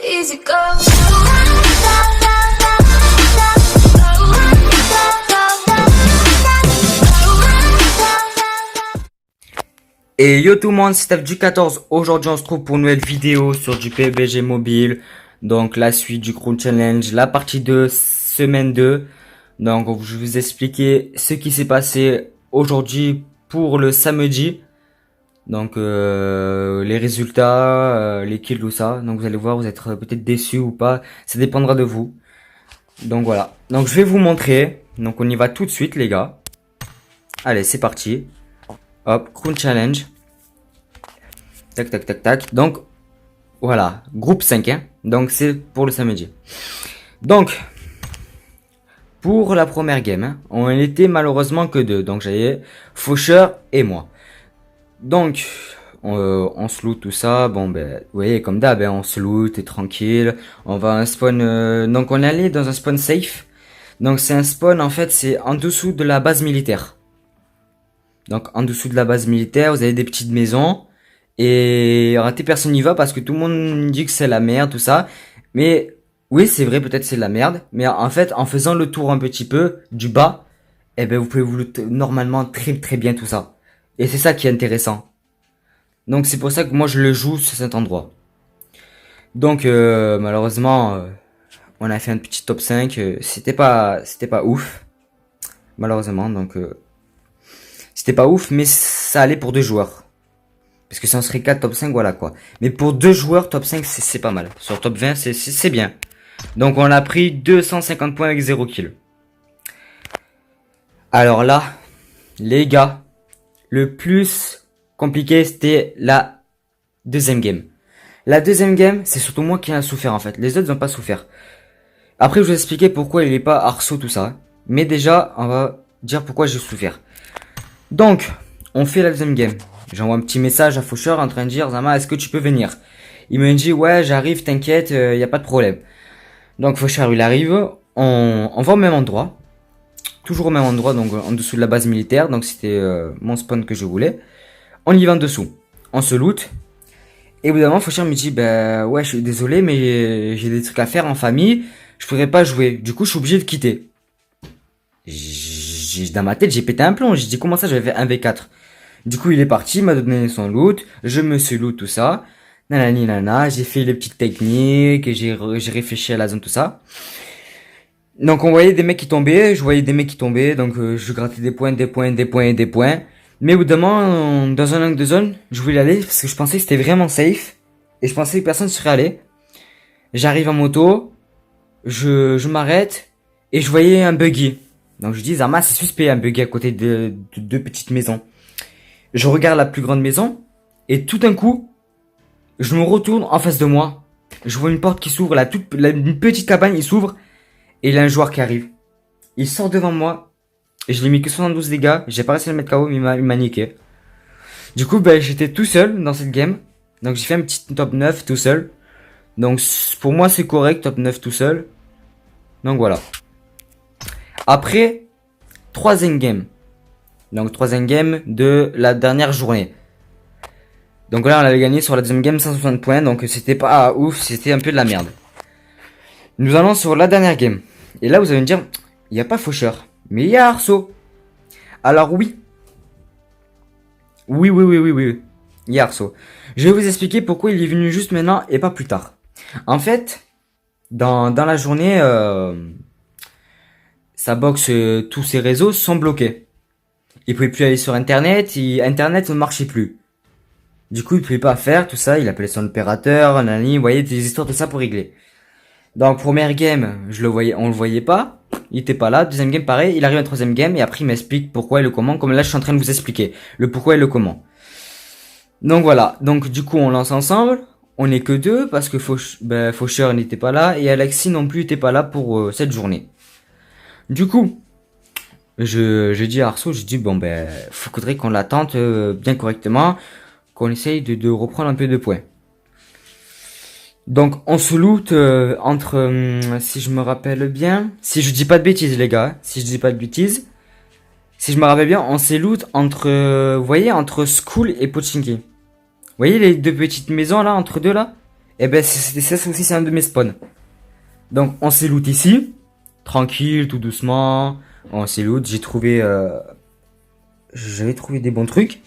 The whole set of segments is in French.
Easy go. Et yo tout le monde, c'est Steph du 14. Aujourd'hui on se trouve pour une nouvelle vidéo sur du PUBG Mobile. Donc la suite du Crown Challenge, la partie 2, semaine 2. Donc je vais vous expliquer ce qui s'est passé aujourd'hui pour le samedi. Donc les résultats, les kills, tout ça. Donc vous allez voir, vous êtes peut-être déçus ou pas. Ça dépendra de vous. Donc voilà. Donc je vais vous montrer. Donc on y va tout de suite les gars. Allez, c'est parti. Hop, Crown Challenge. Tac, tac, tac, tac. Donc, voilà. Groupe 5, hein. Donc, c'est pour le samedi. Donc, pour la première game, hein, on était malheureusement que deux. Donc, j'avais Faucheur et moi. Donc, on se loot tout ça. Bon, ben, vous voyez, comme d'hab, hein, on se loot, et tranquille. On va à un spawn... donc, on est allé dans un spawn safe. Donc, c'est un spawn, en fait, c'est en dessous de la base militaire. Donc en dessous de la base militaire, vous avez des petites maisons. Et raté, personne n'y va parce que tout le monde dit que c'est la merde, tout ça. Mais oui, c'est vrai, peut-être c'est de la merde. Mais en fait, en faisant le tour un petit peu du bas, eh ben vous pouvez vous loot normalement très très bien tout ça. Et c'est ça qui est intéressant. Donc c'est pour ça que moi je le joue sur cet endroit. Donc malheureusement, on a fait un petit top 5. C'était pas ouf. Malheureusement, donc... c'était pas ouf, mais ça allait pour deux joueurs. Parce que si on serait 4 top 5, voilà quoi. Mais pour deux joueurs, top 5, c'est pas mal. Sur top 20, c'est bien. Donc on a pris 250 points avec 0 kill. Alors là, les gars, le plus compliqué, c'était la deuxième game. La deuxième game, c'est surtout moi qui en a souffert en fait. Les autres n'ont pas souffert. Après, je vais vous expliquer pourquoi il est pas arceau tout ça. Mais déjà, on va dire pourquoi j'ai souffert. Donc, on fait la deuxième game. J'envoie un petit message à Faucheur en train de dire Zama, est-ce que tu peux venir? Il me dit ouais, j'arrive, t'inquiète, y a pas de problème. Donc Faucheur il arrive, on va au même endroit, toujours au même endroit, donc en dessous de la base militaire. Donc c'était mon spawn que je voulais. On y va en dessous, on se loot. Et au bout d'un moment, Faucheur me dit bah ouais, je suis désolé, mais j'ai des trucs à faire en famille, je pourrais pas jouer. Du coup, je suis obligé de quitter. Dans ma tête, j'ai pété un plomb. J'ai dit comment ça, j'avais fait 1v4. Du coup, il est parti, il m'a donné son loot. Je me suis loot tout ça. Nanani nana, j'ai fait les petites techniques, j'ai réfléchi à la zone, tout ça. Donc on voyait des mecs qui tombaient, je voyais des mecs qui tombaient, donc je grattais des points, des points, des points, des points. Mais au bout d'un moment, dans un angle de zone, je voulais aller parce que je pensais que c'était vraiment safe. Et je pensais que personne serait allé. J'arrive en moto, je m'arrête et je voyais un buggy. Donc je dis, Zama, c'est suspect, un buggy à côté de deux petites maisons. Je regarde la plus grande maison, et tout d'un coup, je me retourne en face de moi. Je vois une porte qui s'ouvre, une petite cabane, il s'ouvre, et il y a un joueur qui arrive. Il sort devant moi, et je l'ai mis que 72 dégâts, j'ai pas réussi à le mettre KO, mais il m'a niqué. Du coup, ben, j'étais tout seul dans cette game, donc j'ai fait un petit top 9 tout seul. Donc pour moi c'est correct, top 9 tout seul. Donc voilà. Après, troisième game. Donc troisième game de la dernière journée. Donc là on avait gagné sur la deuxième game 160 points. Donc c'était pas ouf, c'était un peu de la merde. Nous allons sur la dernière game. Et là vous allez me dire, il n'y a pas Faucheur, mais il y a Arceau. Alors oui. Oui. Il y a Arceau. Je vais vous expliquer pourquoi il est venu juste maintenant et pas plus tard. En fait, dans la journée... sa box, tous ses réseaux sont bloqués. Il pouvait plus aller sur internet, internet ne marchait plus. Du coup, il pouvait pas faire tout ça, il appelait son opérateur, nanani, vous voyez, des histoires de ça pour régler. Donc, première game, on le voyait pas, il était pas là. Deuxième game, pareil, il arrive à troisième game, et après, il m'explique pourquoi et le comment, comme là, je suis en train de vous expliquer le pourquoi et le comment. Donc voilà, donc du coup, on lance ensemble, on est que deux, parce que Faucheur n'était pas là, et Alexis non plus était pas là pour cette journée. Du coup, je dis à Arceau, je dis bon ben, faudrait qu'on l'attente bien correctement, qu'on essaye de reprendre un peu de points. Donc on se loot entre, si je me rappelle bien, si je dis pas de bêtises les gars, si je dis pas de bêtises, si je me rappelle bien, on s'est loot entre, vous voyez, entre School et Pochinki. Vous voyez les deux petites maisons là, entre deux là? Et ben c'est ça aussi, c'est un de mes spawns. Donc on s'est loot ici, tranquille, tout doucement. On s'est loot, j'avais trouvé des bons trucs.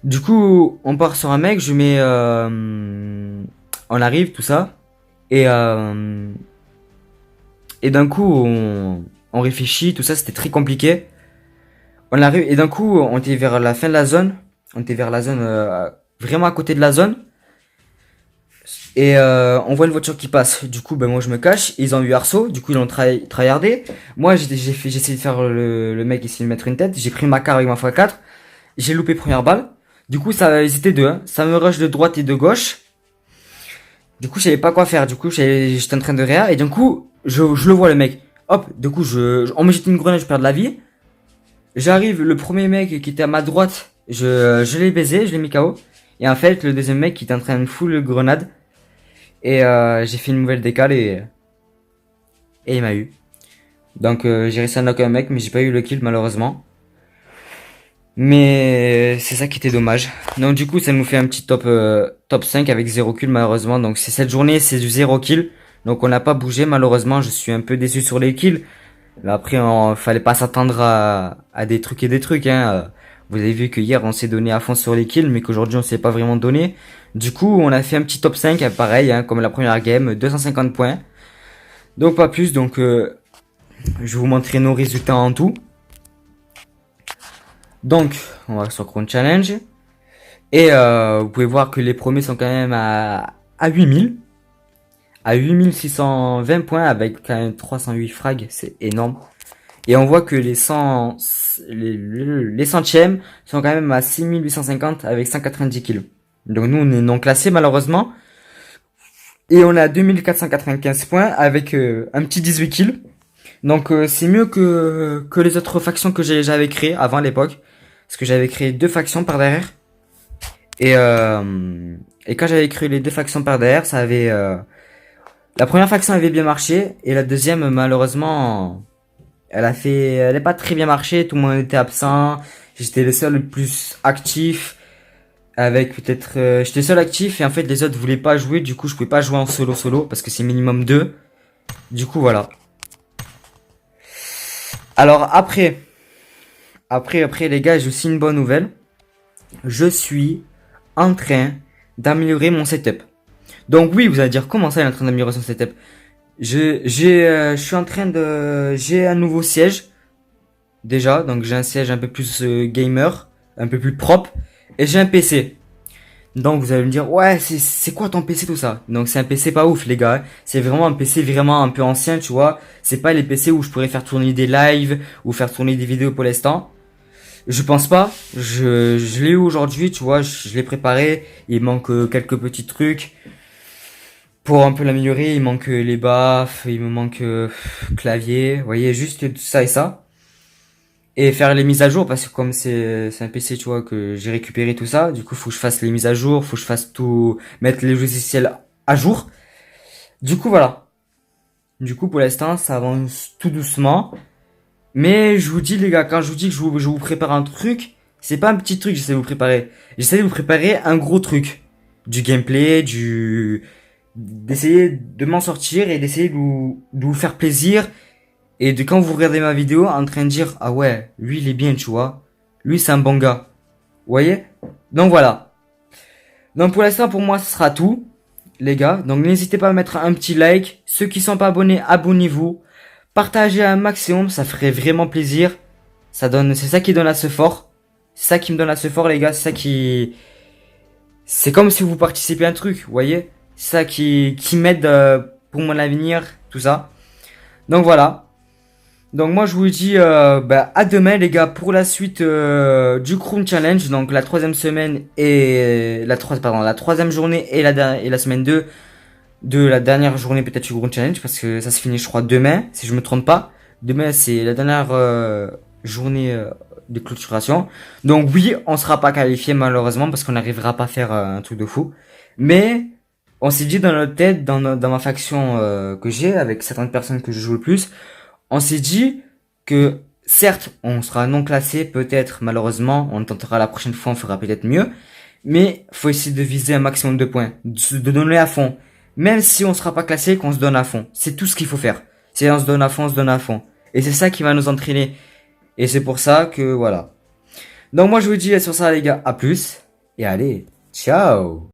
Du coup, on part sur un mec, on arrive, tout ça. Et, et d'un coup, on réfléchit, tout ça, c'était très compliqué. On arrive, et d'un coup, on était vers la fin de la zone. On était vers la zone, vraiment à côté de la zone. Et on voit une voiture qui passe. Du coup, ben moi je me cache. Ils ont eu arceau. Du coup, ils ont tryhardé. Moi, j'ai essayé de faire le mec essayer de mettre une tête. J'ai pris ma car avec ma x4. J'ai loupé première balle. Du coup, ils étaient deux. Hein. Ça me rush de droite et de gauche. Du coup, je savais pas quoi faire. Du coup, j'étais en train de réa. Et d'un coup, je le vois le mec. Hop, du coup, on me jette une grenade, je perds de la vie. J'arrive, le premier mec qui était à ma droite, je l'ai baisé, je l'ai mis KO. Et en fait, le deuxième mec qui était en train de foutre le grenade. Et j'ai fait une nouvelle décale et il m'a eu. Donc j'ai réussi à knock un mec, mais j'ai pas eu le kill malheureusement. Mais c'est ça qui était dommage. Donc du coup, ça nous fait un petit top 5 avec 0 kill malheureusement. Donc c'est cette journée, c'est du 0 kill. Donc on n'a pas bougé malheureusement. Je suis un peu déçu sur les kills. Là, après, fallait pas s'attendre à des trucs et des trucs. Hein. Vous avez vu que hier on s'est donné à fond sur les kills, mais qu'aujourd'hui on s'est pas vraiment donné. Du coup, on a fait un petit top 5, pareil, hein, comme la première game, 250 points. Donc pas plus, donc je vais vous montrer nos résultats en tout. Donc, on va sur Crown Challenge. Et vous pouvez voir que les premiers sont quand même à 8000. À 8620 points avec quand même 308 frags, c'est énorme. Et on voit que les centièmes sont quand même à 6850 avec 190 kills. Donc nous on est non classé malheureusement. Et on a 2495 points avec un petit 18 kills. Donc c'est mieux que les autres factions que j'avais créées avant à l'époque. Parce que j'avais créé deux factions par derrière. Et quand j'avais créé les deux factions par derrière, ça avait... la première faction avait bien marché. Et la deuxième malheureusement... Elle n'est pas très bien marché, tout le monde était absent. J'étais le seul le plus actif. Avec peut-être, j'étais seul actif et en fait les autres voulaient pas jouer, du coup je pouvais pas jouer en solo parce que c'est minimum 2. Du coup voilà. Alors après les gars, j'ai aussi une bonne nouvelle. Je suis en train d'améliorer mon setup. Donc oui, vous allez dire comment ça il est en train d'améliorer son setup. Je suis en train j'ai un nouveau siège déjà, donc j'ai un siège un peu plus gamer, un peu plus propre, et j'ai un PC. Donc vous allez me dire ouais c'est quoi ton PC tout ça. Donc c'est un PC pas ouf les gars. C'est vraiment un PC vraiment un peu ancien tu vois. C'est pas les PC où je pourrais faire tourner des lives ou faire tourner des vidéos pour l'instant. Je pense pas. Je l'ai eu aujourd'hui tu vois. Je l'ai préparé. Il manque quelques petits trucs pour un peu l'améliorer. Il manque les baffes. Il me manque clavier. Vous voyez juste tout ça et ça. Et faire les mises à jour parce que comme c'est un PC tu vois que j'ai récupéré tout ça, du coup faut que je fasse les mises à jour, faut que je fasse tout, mettre les logiciels à jour. Du coup voilà. Du coup pour l'instant ça avance tout doucement. Mais je vous dis les gars, quand je vous dis que je vous prépare un truc, c'est pas un petit truc que j'essaie de vous préparer. J'essaie de vous préparer un gros truc. Du gameplay, d'essayer de m'en sortir et d'essayer de vous faire plaisir. Et de quand vous regardez ma vidéo en train de dire ah ouais, lui il est bien, tu vois. Lui c'est un bon gars. Vous voyez? Donc voilà. Donc pour l'instant pour moi ce sera tout les gars. Donc n'hésitez pas à mettre un petit like. Ceux qui sont pas abonnés, abonnez-vous. Partagez un maximum, ça ferait vraiment plaisir. C'est ça qui donne à ce fort. C'est ça qui me donne à ce fort les gars, c'est comme si vous participez à un truc, vous voyez? C'est ça qui m'aide pour mon avenir, tout ça. Donc voilà. Donc moi je vous dis à demain les gars pour la suite du Crown Challenge, donc la troisième semaine et la troisième journée et la semaine 2 de la dernière journée peut-être du Crown Challenge parce que ça se finit je crois demain si je me trompe pas. Demain c'est la dernière journée de clôturation. Donc oui on sera pas qualifié malheureusement parce qu'on n'arrivera pas à faire un truc de fou. Mais on s'est dit dans notre tête, dans ma faction que j'ai avec certaines personnes que je joue le plus. On s'est dit que certes, on sera non classé, peut-être malheureusement, on tentera la prochaine fois, on fera peut-être mieux. Mais faut essayer de viser un maximum de points, de donner à fond. Même si on sera pas classé, qu'on se donne à fond. C'est tout ce qu'il faut faire. C'est on se donne à fond, on se donne à fond. Et c'est ça qui va nous entraîner. Et c'est pour ça que voilà. Donc moi je vous dis sur ça les gars, à plus. Et allez, ciao.